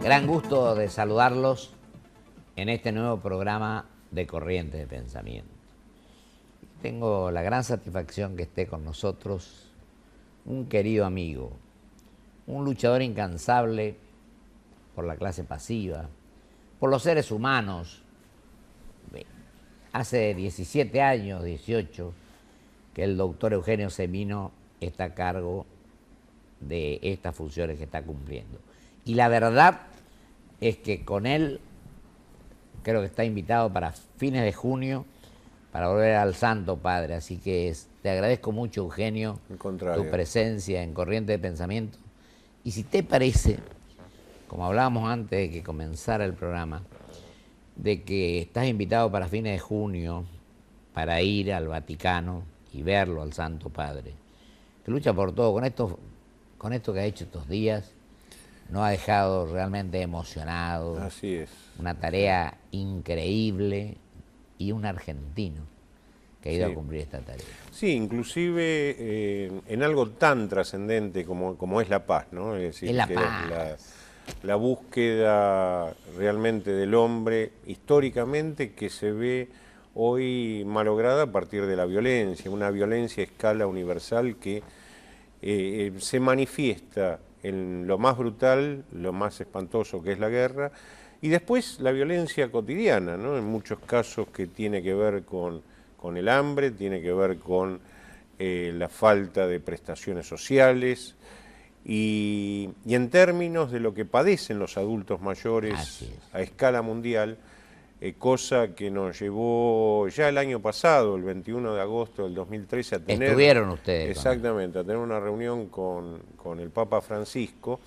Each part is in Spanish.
Gran gusto de saludarlos en este nuevo programa de Corriente de Pensamiento. Tengo la gran satisfacción que esté con nosotros un querido amigo, un luchador incansable por la clase pasiva, por los seres humanos. Hace 17 años, 18, que el doctor Eugenio Semino está a cargo de estas funciones que está cumpliendo. Y la verdad es que con él creo que está invitado para fines de junio para volver al Santo Padre. Así que te agradezco mucho, Eugenio, tu presencia en Corriente de Pensamiento. Y si te parece, como hablábamos antes de que comenzara el programa, de que estás invitado para fines de junio para ir al Vaticano y verlo al Santo Padre, que lucha por todo. Con esto que ha hecho estos días, nos ha dejado realmente emocionados. Así es. Una tarea increíble y un argentino que ha ido a cumplir esta tarea. Sí, inclusive en algo tan trascendente como es la paz, ¿no? Es decir, es la paz. La búsqueda realmente del hombre, históricamente, que se ve hoy malograda a partir de la violencia, una violencia a escala universal que se manifiesta en lo más brutal, lo más espantoso que es la guerra, y después la violencia cotidiana, ¿no? En muchos casos que tiene que ver con el hambre, tiene que ver con la falta de prestaciones sociales, y en términos de lo que padecen los adultos mayores a escala mundial, cosa que nos llevó ya el año pasado, el 21 de agosto del 2013, a tener... Estuvieron ustedes. Exactamente, a tener una reunión con el Papa Francisco,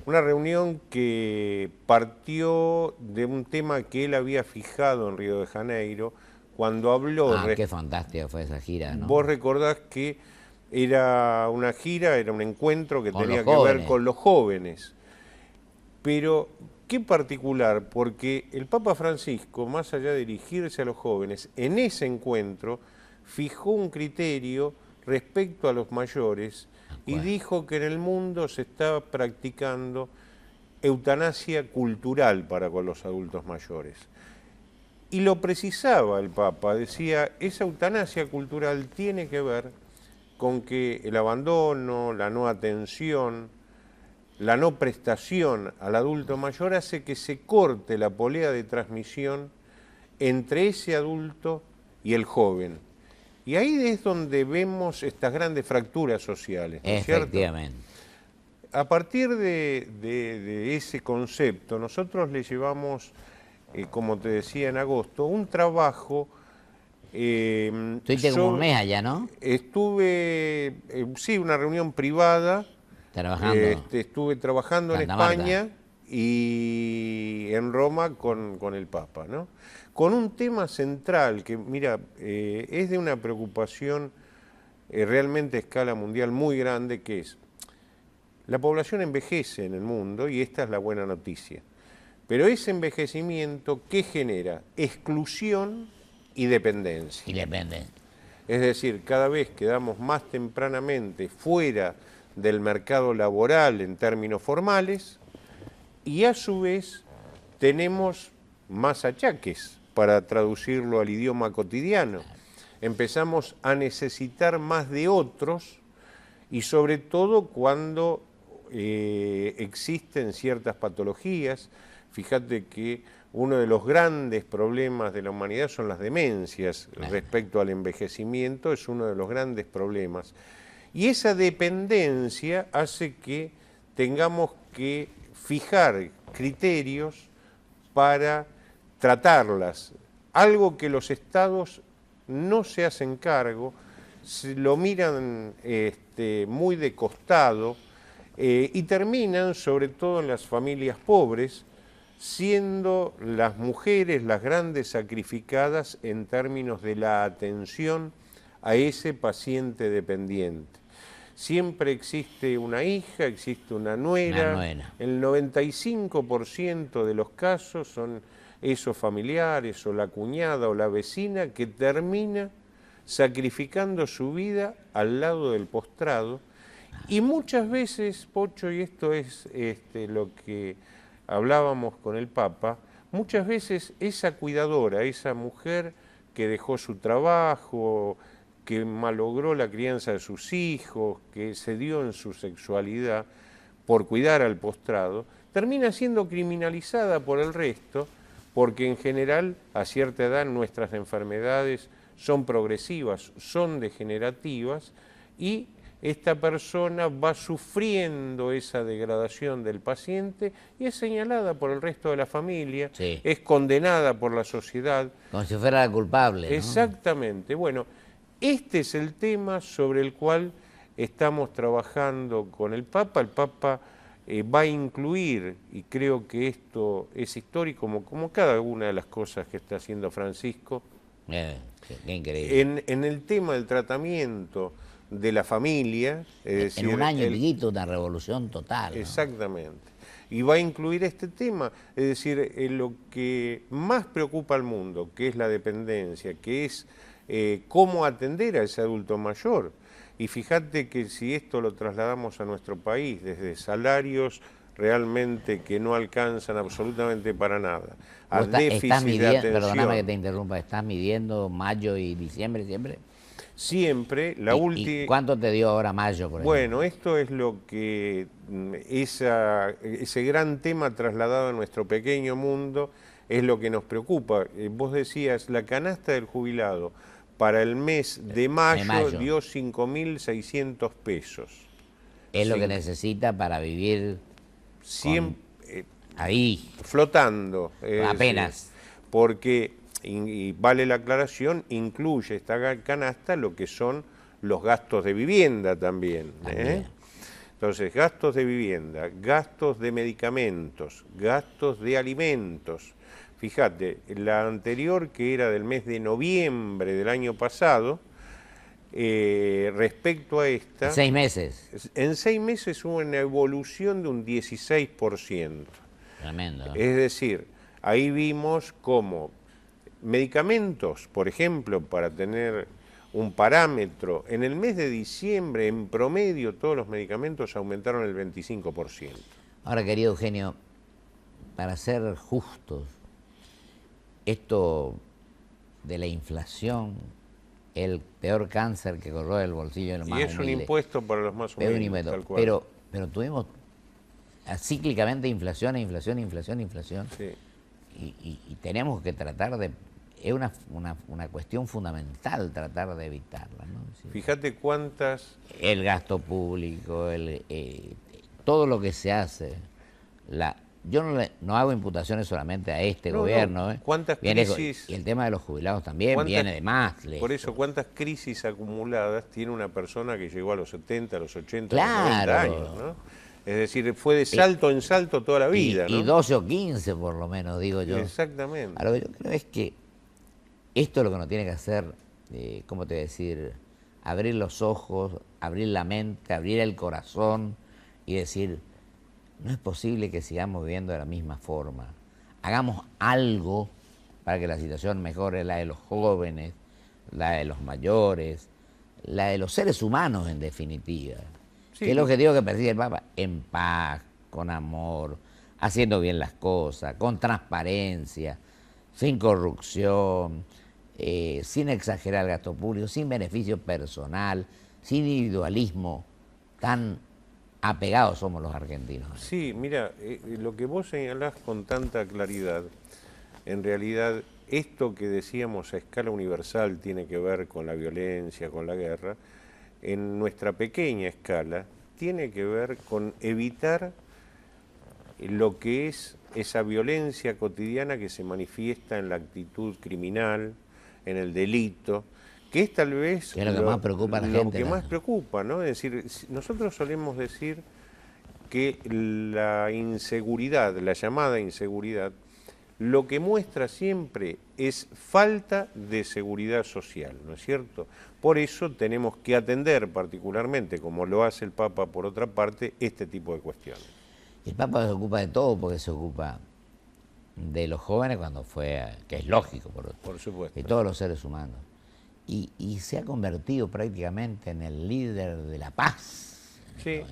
una reunión que partió de un tema que él había fijado en Río de Janeiro, cuando habló... qué fantástica fue esa gira, ¿no? Vos recordás que era una gira, era un encuentro que tenía que ver con los jóvenes, pero... Qué particular, porque el Papa Francisco, más allá de dirigirse a los jóvenes, en ese encuentro fijó un criterio respecto a los mayores y dijo que en el mundo se estaba practicando eutanasia cultural para con los adultos mayores. Y lo precisaba el Papa, decía, esa eutanasia cultural tiene que ver con que el abandono, la no atención, la no prestación al adulto mayor hace que se corte la polea de transmisión entre ese adulto y el joven. Y ahí es donde vemos estas grandes fracturas sociales, ¿no es cierto? Efectivamente. A partir de ese concepto, nosotros le llevamos, como te decía en agosto, un trabajo... Estuviste como un mes allá, ¿no? Estuve, sí, una reunión privada. Trabajando. Estuve trabajando en España y en Roma con el Papa, ¿no? Con un tema central que, mira, es de una preocupación realmente a escala mundial muy grande, que es, la población envejece en el mundo y esta es la buena noticia. Pero ese envejecimiento, ¿qué genera? Exclusión y dependencia. Es decir, cada vez quedamos más tempranamente fuera del mercado laboral en términos formales, y a su vez tenemos más achaques, para traducirlo al idioma cotidiano. Empezamos a necesitar más de otros, y sobre todo cuando existen ciertas patologías. Fíjate que uno de los grandes problemas de la humanidad son las demencias respecto al envejecimiento, es uno de los grandes problemas. Y esa dependencia hace que tengamos que fijar criterios para tratarlas, algo que los estados no se hacen cargo, se lo miran muy de costado y terminan, sobre todo en las familias pobres, siendo las mujeres las grandes sacrificadas en términos de la atención a ese paciente dependiente. Siempre existe una hija, existe una nuera. El 95% de los casos son esos familiares o la cuñada o la vecina que termina sacrificando su vida al lado del postrado. Y muchas veces, Pocho, y esto es lo que hablábamos con el Papa, muchas veces esa cuidadora, esa mujer que dejó su trabajo, que malogró la crianza de sus hijos, que se dio en su sexualidad por cuidar al postrado, termina siendo criminalizada por el resto, porque en general a cierta edad nuestras enfermedades son progresivas, son degenerativas, y esta persona va sufriendo esa degradación del paciente y es señalada por el resto de la familia, Sí. es condenada por la sociedad. Como si fuera la culpable, ¿no? Exactamente. Bueno, este es el tema sobre el cual estamos trabajando con el Papa. El Papa va a incluir, y creo que esto es histórico, como cada una de las cosas que está haciendo Francisco, Qué increíble. en el tema del tratamiento de la familia, es decir, En un año y piquito, una revolución total, ¿no? exactamente. Y va a incluir este tema, es decir, lo que más preocupa al mundo, que es la dependencia, que es cómo atender a ese adulto mayor. Y fíjate que si esto lo trasladamos a nuestro país, desde salarios realmente que no alcanzan absolutamente para nada, a déficit de atención. Perdóname que te interrumpa, ¿estás midiendo mayo y diciembre siempre? Siempre, la ¿Y última... cuánto te dio ahora mayo, por ejemplo? Bueno, esto es lo que ese gran tema trasladado a nuestro pequeño mundo es lo que nos preocupa. Vos decías, la canasta del jubilado para el mes de mayo dio 5.600 pesos. Es lo que necesita para vivir ahí, flotando. apenas. Porque, y vale la aclaración, incluye esta canasta lo que son los gastos de vivienda también. Entonces, gastos de vivienda, gastos de medicamentos, gastos de alimentos. Fíjate, la anterior, que era del mes de noviembre del año pasado, respecto a esta... En 6 meses. En 6 meses hubo una evolución de un 16%. Tremendo. Es decir, ahí vimos cómo medicamentos, por ejemplo, para tener un parámetro, en el mes de diciembre, en promedio, todos los medicamentos aumentaron el 25%. Ahora, querido Eugenio, para ser justos, esto de la inflación, el peor cáncer que corroe el bolsillo de los más humildes. Y es un impuesto para los más humildes, tal cual. Pero tuvimos cíclicamente inflación. Sí. Y tenemos que tratar de... Es una cuestión fundamental tratar de evitarla, ¿no? Sí. Fíjate cuántas... El gasto público, todo lo que se hace. Yo no hago imputaciones solamente a este gobierno. ¿Cuántas crisis? Y el tema de los jubilados también viene de más lejos. Por eso, ¿cuántas crisis acumuladas tiene una persona que llegó a los 70, a los 80, claro, a los 90 años, ¿no? Es decir, fue de salto en salto toda la vida, ¿no? Y 12 o 15 por lo menos, digo yo. Exactamente. A lo que yo creo es que esto es lo que nos tiene que hacer, ¿cómo te voy a decir? Abrir los ojos, abrir la mente, abrir el corazón y decir, no es posible que sigamos viviendo de la misma forma. Hagamos algo para que la situación mejore, la de los jóvenes, la de los mayores, la de los seres humanos en definitiva. Sí. Que es el objetivo que persigue el Papa, en paz, con amor, haciendo bien las cosas, con transparencia, sin corrupción, sin exagerar el gasto público, sin beneficio personal, sin individualismo. Tan apegados somos los argentinos. Sí, mira, lo que vos señalás con tanta claridad, en realidad esto que decíamos a escala universal tiene que ver con la violencia, con la guerra, en nuestra pequeña escala tiene que ver con evitar lo que es esa violencia cotidiana que se manifiesta en la actitud criminal, en el delito, que es tal vez que es lo que más preocupa a la gente. Lo que más preocupa, ¿no? Es decir, nosotros solemos decir que la inseguridad, la llamada inseguridad, lo que muestra siempre es falta de seguridad social, ¿no es cierto? Por eso tenemos que atender particularmente, como lo hace el Papa por otra parte, este tipo de cuestiones. El Papa se ocupa de todo porque se ocupa de los jóvenes cuando fue, que es lógico, por supuesto, de todos los seres humanos. Y se ha convertido prácticamente en el líder de la paz. Sí.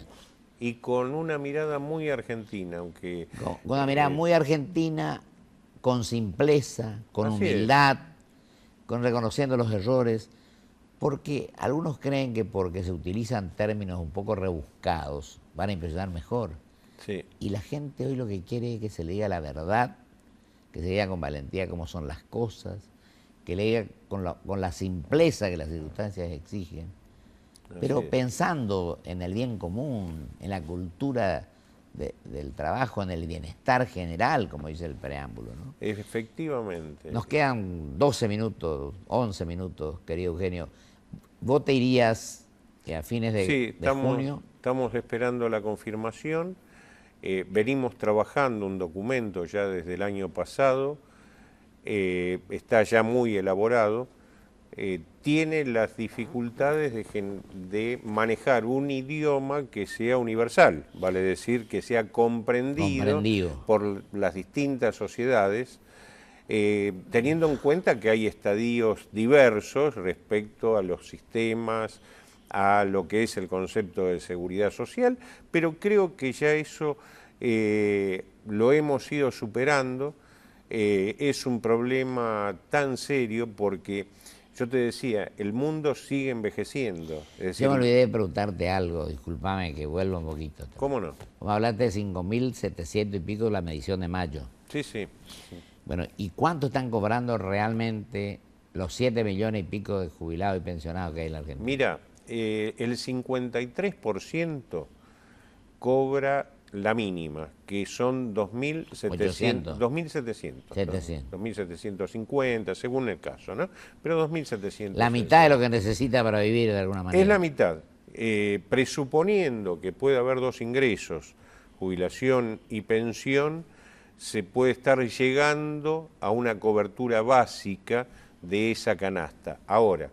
y con una mirada muy argentina, aunque... Con una mirada muy argentina, con simpleza, con Así es. humildad, con reconociendo los errores, porque algunos creen que porque se utilizan términos un poco rebuscados van a impresionar mejor. Sí. Y la gente hoy lo que quiere es que se le diga la verdad, que se diga con valentía cómo son las cosas, que le diga con la simpleza que las circunstancias exigen, pero Así es. pensando en el bien común, en la cultura del trabajo, en el bienestar general, como dice el preámbulo, ¿no? Efectivamente. Nos quedan 12 minutos, 11 minutos, querido Eugenio. ¿Vos te irías a fines Sí, de junio? estamos esperando la confirmación. Venimos trabajando un documento ya desde el año pasado, está ya muy elaborado, tiene las dificultades de manejar un idioma que sea universal, vale decir que sea comprendido por las distintas sociedades, teniendo en cuenta que hay estadios diversos respecto a los sistemas, a lo que es el concepto de seguridad social, pero creo que ya eso lo hemos ido superando. Es un problema tan serio porque, yo te decía, el mundo sigue envejeciendo. Es decir, Yo me olvidé de preguntarte algo, discúlpame que vuelva un poquito. ¿cómo no? Vos hablaste de 5.700 y pico la medición de mayo. Sí, sí. Bueno, ¿y cuánto están cobrando realmente los 7 millones y pico de jubilados y pensionados que hay en la Argentina? Mira, el 53% cobra la mínima, que son 2.700, 2.750, según el caso, ¿no? Pero 2.700. La mitad de lo que necesita para vivir de alguna manera. Es la mitad. Presuponiendo que puede haber dos ingresos, jubilación y pensión, se puede estar llegando a una cobertura básica de esa canasta. Ahora,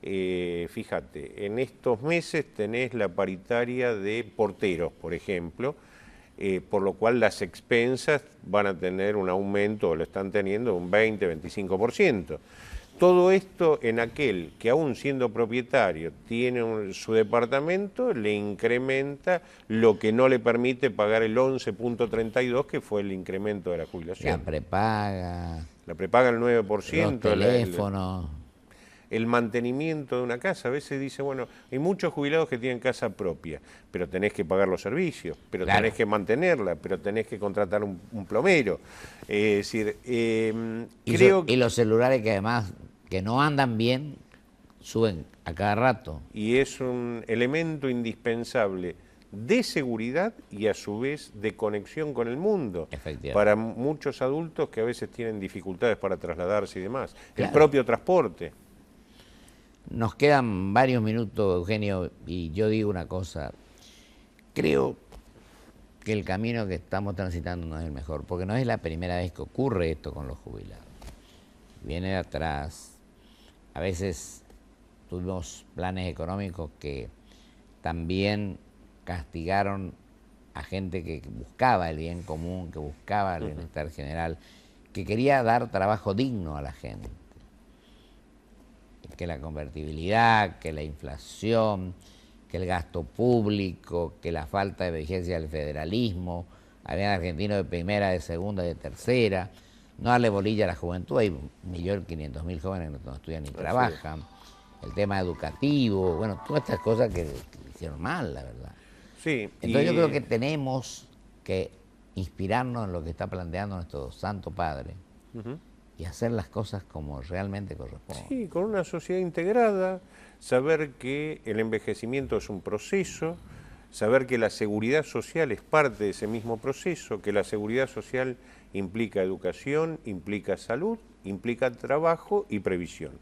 fíjate, en estos meses tenés la paritaria de porteros, por ejemplo, por lo cual las expensas van a tener un aumento, o lo están teniendo, de un 20-25%. Todo esto en aquel que aún siendo propietario tiene su departamento, le incrementa lo que no le permite pagar el 11.32, que fue el incremento de la jubilación. La prepaga. La prepaga el 9%. Los teléfonos. El mantenimiento de una casa. A veces dice, bueno, hay muchos jubilados que tienen casa propia, pero tenés que pagar los servicios, pero claro, tenés que mantenerla, pero tenés que contratar un plomero. Es decir, creo que... Y los celulares que además, que no andan bien, suben a cada rato. Y es un elemento indispensable de seguridad y a su vez de conexión con el mundo para muchos adultos que a veces tienen dificultades para trasladarse y demás. Claro. El propio transporte. Nos quedan varios minutos, Eugenio, y yo digo una cosa. Creo que el camino que estamos transitando no es el mejor, porque no es la primera vez que ocurre esto con los jubilados. Viene de atrás. A veces tuvimos planes económicos que también castigaron a gente que buscaba el bien común, que buscaba el bienestar general, que quería dar trabajo digno a la gente. Que la convertibilidad, que la inflación, que el gasto público, que la falta de vigencia del federalismo, había argentinos de primera, de segunda, de tercera, no darle bolilla a la juventud, hay 1.500.000 jóvenes que no estudian ni trabajan, el tema educativo, bueno, todas estas cosas que hicieron mal, la verdad. Sí, entonces yo creo que tenemos que inspirarnos en lo que está planteando nuestro Santo Padre, y hacer las cosas como realmente corresponde. Sí, con una sociedad integrada, saber que el envejecimiento es un proceso, saber que la seguridad social es parte de ese mismo proceso, que la seguridad social implica educación, implica salud, implica trabajo y previsión.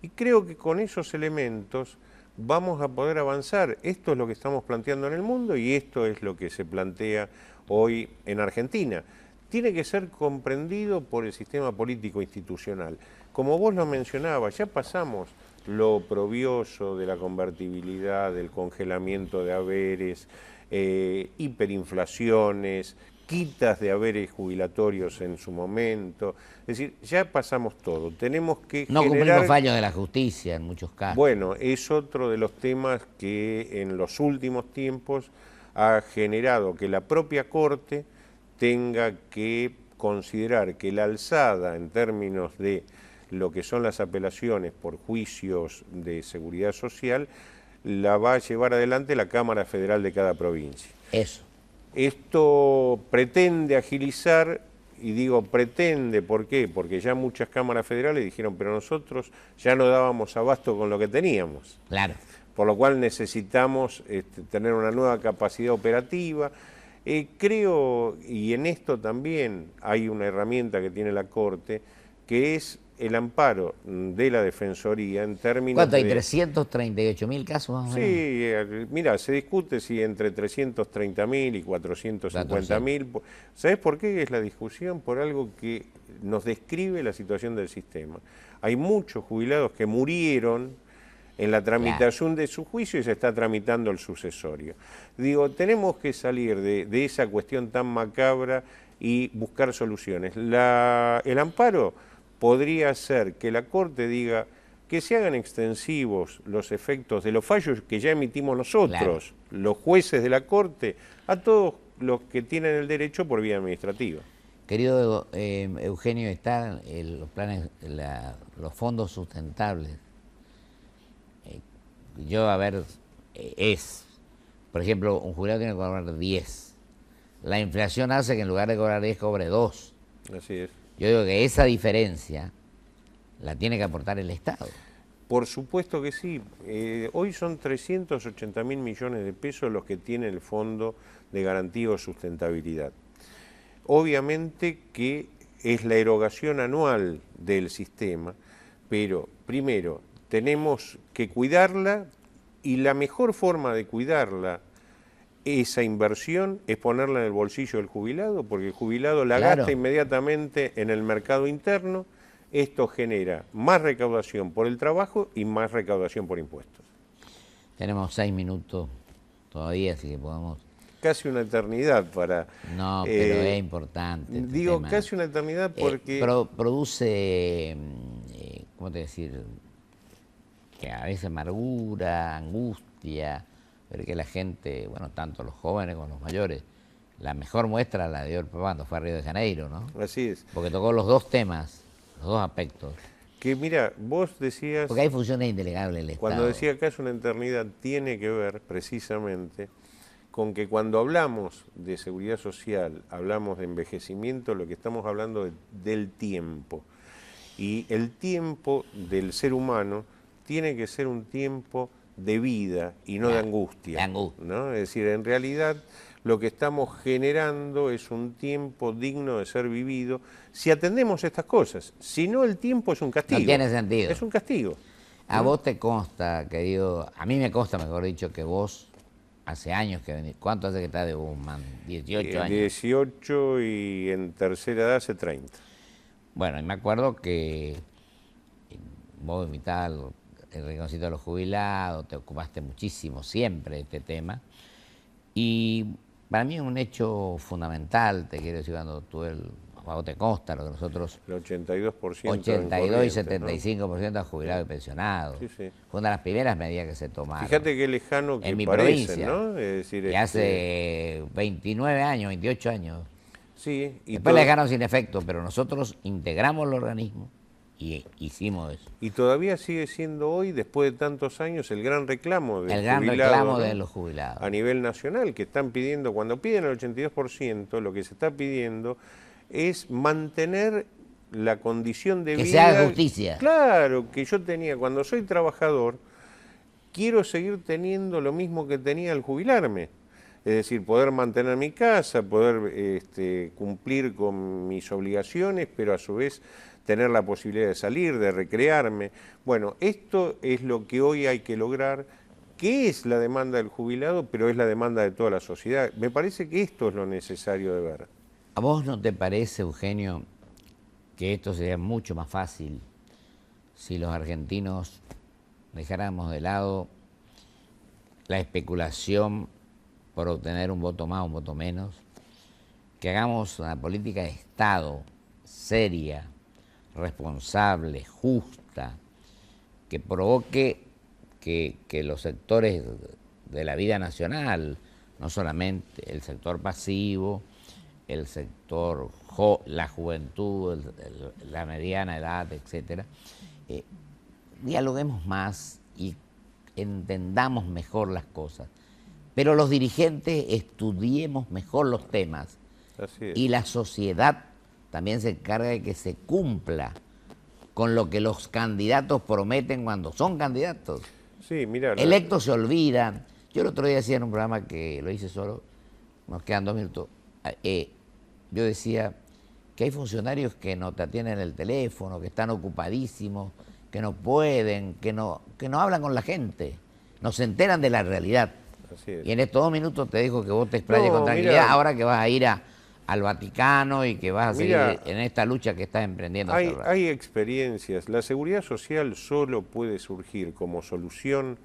Y creo que con esos elementos vamos a poder avanzar. Esto es lo que estamos planteando en el mundo y esto es lo que se plantea hoy en Argentina. Tiene que ser comprendido por el sistema político institucional. Como vos lo mencionabas, ya pasamos lo oprobioso de la convertibilidad, del congelamiento de haberes, hiperinflaciones, quitas de haberes jubilatorios en su momento. Es decir, ya pasamos todo. Tenemos que no cumplimos fallos de la justicia en muchos casos. Bueno, es otro de los temas que en los últimos tiempos ha generado que la propia Corte tenga que considerar que la alzada en términos de lo que son las apelaciones por juicios de seguridad social la va a llevar adelante la Cámara Federal de cada provincia. Eso. Esto pretende agilizar, y digo pretende, ¿por qué? Porque ya muchas cámaras federales dijeron, pero nosotros ya no dábamos abasto con lo que teníamos. Claro. Por lo cual necesitamos tener una nueva capacidad operativa. Creo, y en esto también hay una herramienta que tiene la Corte, que es el amparo de la Defensoría en términos ¿Cuánto hay? de... 338.000 casos más o menos. Sí, mira, se discute si entre 330.000 y 450.000. ¿Sabés por qué es la discusión? Por algo que nos describe la situación del sistema. Hay muchos jubilados que murieron en la tramitación de su juicio y se está tramitando el sucesorio. Digo, tenemos que salir de esa cuestión tan macabra y buscar soluciones. El amparo podría ser que la Corte diga que se hagan extensivos los efectos de los fallos que ya emitimos nosotros, los jueces de la Corte, a todos los que tienen el derecho por vía administrativa. Querido Eugenio, están los planes, los fondos sustentables. Por ejemplo, un jubilado tiene que cobrar 10. La inflación hace que en lugar de cobrar 10 cobre 2. Así es. Yo digo que esa diferencia la tiene que aportar el Estado. Por supuesto que sí. Hoy son 380.000 millones de pesos los que tiene el Fondo de Garantía o Sustentabilidad. Obviamente que es la erogación anual del sistema, pero primero tenemos que cuidarla y la mejor forma de cuidarla, esa inversión, es ponerla en el bolsillo del jubilado, porque el jubilado la gasta inmediatamente en el mercado interno. Esto genera más recaudación por el trabajo y más recaudación por impuestos. Tenemos 6 minutos todavía, así que podemos... Casi una eternidad para... No, pero es importante. Digo, tema. Casi una eternidad porque... Produce, ¿cómo te decir? Que a veces amargura, angustia, ver que la gente, bueno, tanto los jóvenes como los mayores, la mejor muestra la dio el papá cuando fue a Río de Janeiro, ¿no? Así es. Porque tocó los dos temas, los dos aspectos. Que mira, vos decías... Porque hay funciones indelegables del Estado. Cuando decía casi una eternidad, tiene que ver precisamente con que cuando hablamos de seguridad social, hablamos de envejecimiento, lo que estamos hablando del tiempo. Y el tiempo del ser humano tiene que ser un tiempo de vida y no de angustia. ¿No? Es decir, en realidad lo que estamos generando es un tiempo digno de ser vivido si atendemos estas cosas. Si no, el tiempo es un castigo. No tiene sentido. Es un castigo. A vos te consta, querido, a mí me consta, mejor dicho, que vos hace años que venís. ¿Cuánto hace que estás de Guzmán? 18 años. 18 y en tercera edad hace 30. Bueno, y me acuerdo que vos invitabas el Rinconcito de los Jubilados, te ocupaste muchísimo siempre de este tema. Y para mí es un hecho fundamental, te quiero decir, cuando tú a vos te consta lo que nosotros... El 82%. 82 y 75% de jubilados y pensionados. Sí, sí. Fue una de las primeras medidas que se tomaron. Fíjate qué lejano que en mi parece, provincia, ¿no? Es decir, que hace 29 años, 28 años. Sí. Y después le dejaron sin efecto, pero nosotros integramos el organismo y hicimos eso. Y todavía sigue siendo hoy, después de tantos años, el gran reclamo del jubilado, reclamo, ¿no? de los jubilados. A nivel nacional, que están pidiendo, cuando piden el 82%, lo que se está pidiendo es mantener la condición de vida. Que se haga justicia. Claro, que yo tenía, cuando soy trabajador, quiero seguir teniendo lo mismo que tenía al jubilarme. Es decir, poder mantener mi casa, poder cumplir con mis obligaciones, pero a su vez tener la posibilidad de salir, de recrearme. Bueno, esto es lo que hoy hay que lograr, que es la demanda del jubilado, pero es la demanda de toda la sociedad. Me parece que esto es lo necesario de ver. ¿A vos no te parece, Eugenio, que esto sería mucho más fácil si los argentinos dejáramos de lado la especulación por obtener un voto más o un voto menos, que hagamos una política de Estado seria, responsable, justa, que provoque que los sectores de la vida nacional, no solamente el sector pasivo, el sector, la juventud, la mediana edad, etcétera. Dialoguemos más y entendamos mejor las cosas. Pero los dirigentes estudiemos mejor los temas. Así es. Y la sociedad también se encarga de que se cumpla con lo que los candidatos prometen cuando son candidatos. Sí, mira. Electos se olvidan. Yo el otro día decía en un programa que lo hice solo, nos quedan 2 minutos, yo decía que hay funcionarios que no te atienden el teléfono, que están ocupadísimos, que no pueden, que no hablan con la gente, no se enteran de la realidad. Así es. Y en estos 2 minutos te dijo que vos te explayes con tranquilidad, mira, ahora que vas a ir al Vaticano y que vas a seguir en esta lucha que estás emprendiendo. Hay experiencias. La seguridad social solo puede surgir como solución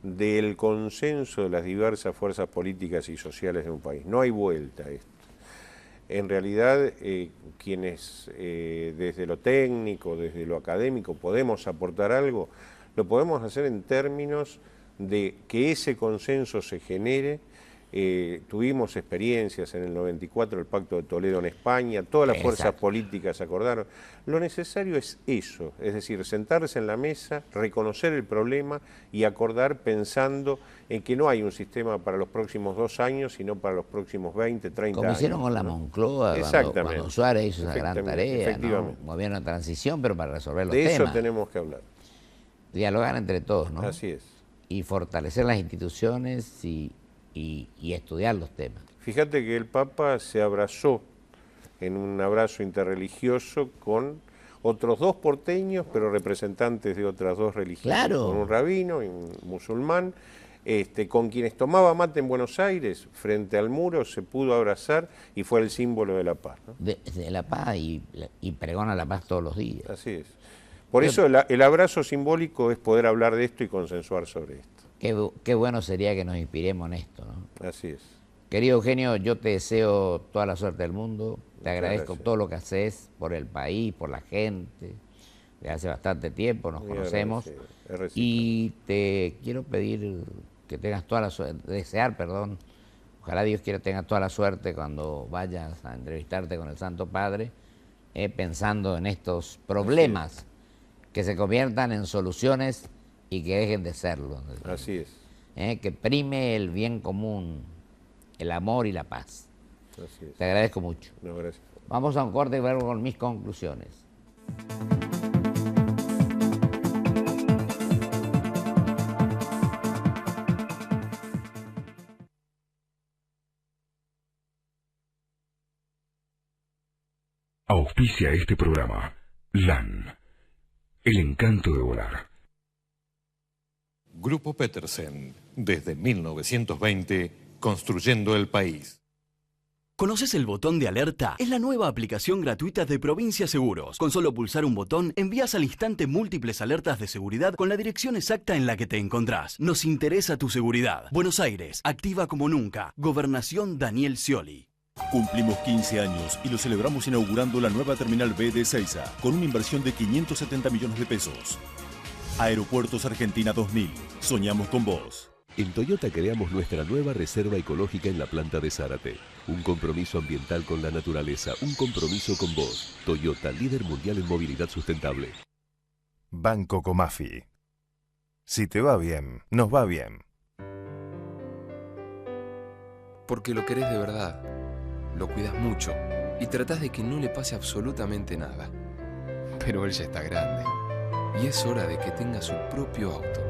del consenso de las diversas fuerzas políticas y sociales de un país. No hay vuelta a esto. En realidad, quienes desde lo técnico, desde lo académico, podemos aportar algo, lo podemos hacer en términos de que ese consenso se genere. Tuvimos experiencias en el 94, el Pacto de Toledo en España, todas las fuerzas políticas acordaron. Lo necesario es eso, es decir, sentarse en la mesa, reconocer el problema y acordar pensando en que no hay un sistema para los próximos 2 años, sino para los próximos 20, 30 Como años. hicieron con la Moncloa, cuando Suárez hizo esa gran tarea, ¿no? Un gobierno de transición, pero para resolver los temas. De eso tenemos que hablar. Dialogar entre todos, ¿no? Así es. Y fortalecer las instituciones y estudiar los temas. Fíjate que el Papa se abrazó en un abrazo interreligioso con otros 2 porteños, pero representantes de otras 2 religiones. Claro. Con un rabino y un musulmán, con quienes tomaba mate en Buenos Aires, frente al muro, se pudo abrazar y fue el símbolo de la paz, ¿no? De la paz y pregona la paz todos los días. Así es. Por eso el abrazo simbólico es poder hablar de esto y consensuar sobre esto. Qué bueno sería que nos inspiremos en esto, ¿no? Así es. Querido Eugenio, yo te deseo toda la suerte del mundo, te agradezco gracias. todo lo que haces por el país, por la gente, desde hace bastante tiempo nos conocemos y te quiero pedir que tengas toda la suerte, ojalá Dios quiera tengas toda la suerte cuando vayas a entrevistarte con el Santo Padre, pensando en estos problemas que se conviertan en soluciones y que dejen de serlo. Así es. Que prime el bien común, el amor y la paz. Así es. Te agradezco mucho. No, gracias. Vamos a un corte y vuelvo con mis conclusiones. Auspicia este programa LAN, el encanto de volar. Grupo Petersen, desde 1920, construyendo el país. ¿Conoces el botón de alerta? Es la nueva aplicación gratuita de Provincia Seguros. Con solo pulsar un botón, envías al instante múltiples alertas de seguridad con la dirección exacta en la que te encontrás. Nos interesa tu seguridad. Buenos Aires, activa como nunca. Gobernación Daniel Scioli. Cumplimos 15 años y lo celebramos inaugurando la nueva Terminal B de Ezeiza, con una inversión de 570 millones de pesos. Aeropuertos Argentina 2000. Soñamos con vos. En Toyota creamos nuestra nueva reserva ecológica en la planta de Zárate. Un compromiso ambiental con la naturaleza, un compromiso con vos. Toyota, líder mundial en movilidad sustentable. Banco Comafi. Si te va bien, nos va bien. Porque lo querés de verdad, lo cuidas mucho y tratás de que no le pase absolutamente nada. Pero él ya está grande y es hora de que tenga su propio auto.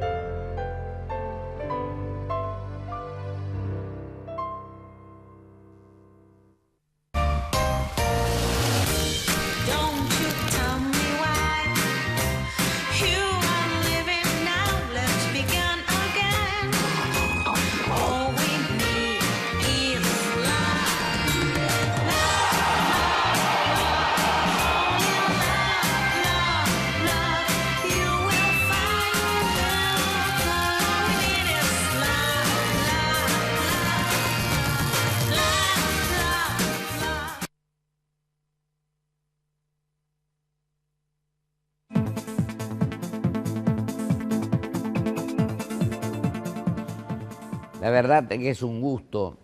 La verdad es que es un gusto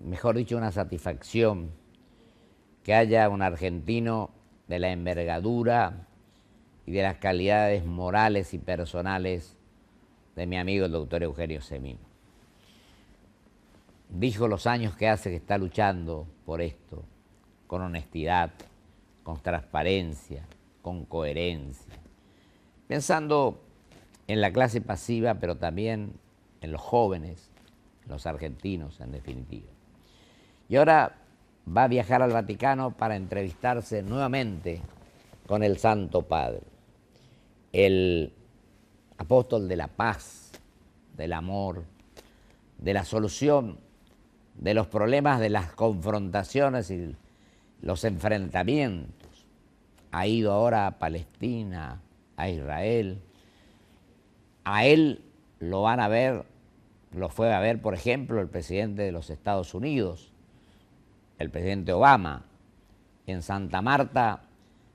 mejor dicho, una satisfacción que haya un argentino de la envergadura y de las calidades morales y personales de mi amigo el doctor Eugenio Semino. Dijo los años que hace que está luchando por esto, con honestidad, con transparencia, con coherencia, pensando en la clase pasiva, pero también en los jóvenes, los argentinos en definitiva. Y ahora va a viajar al Vaticano para entrevistarse nuevamente con el Santo Padre, el apóstol de la paz, del amor, de la solución de los problemas, de las confrontaciones y los enfrentamientos. Ha ido ahora a Palestina, a Israel. A él lo van a ver, lo fue a ver, por ejemplo, el presidente de los Estados Unidos, el presidente Obama. En Santa Marta,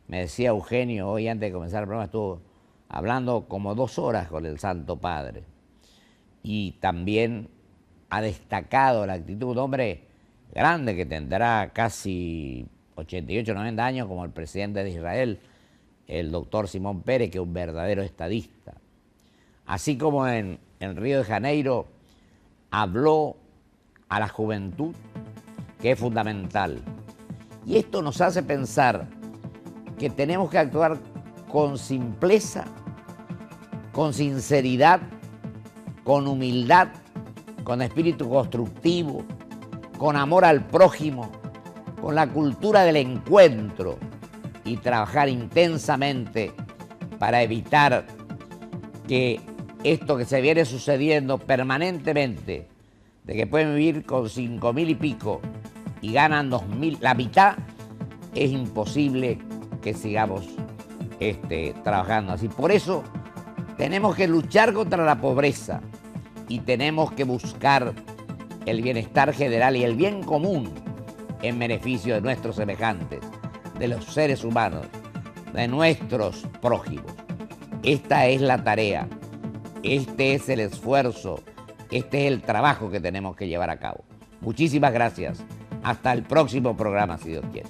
me decía Eugenio, hoy antes de comenzar el programa, estuvo hablando como 2 horas con el Santo Padre. Y también ha destacado la actitud de un hombre grande que tendrá casi 88, 90 años, como el presidente de Israel, el doctor Simón Pérez, que es un verdadero estadista. Así como en Río de Janeiro habló a la juventud, que es fundamental. Y esto nos hace pensar que tenemos que actuar con simpleza, con sinceridad, con humildad, con espíritu constructivo, con amor al prójimo, con la cultura del encuentro y trabajar intensamente para evitar que esto que se viene sucediendo permanentemente, de que pueden vivir con 5.000 y pico y ganan 2.000, la mitad, es imposible que sigamos trabajando así. Por eso tenemos que luchar contra la pobreza y tenemos que buscar el bienestar general y el bien común en beneficio de nuestros semejantes, de los seres humanos, de nuestros prójimos. Esta es la tarea, este es el esfuerzo, este es el trabajo que tenemos que llevar a cabo. Muchísimas gracias. Hasta el próximo programa, si Dios quiere.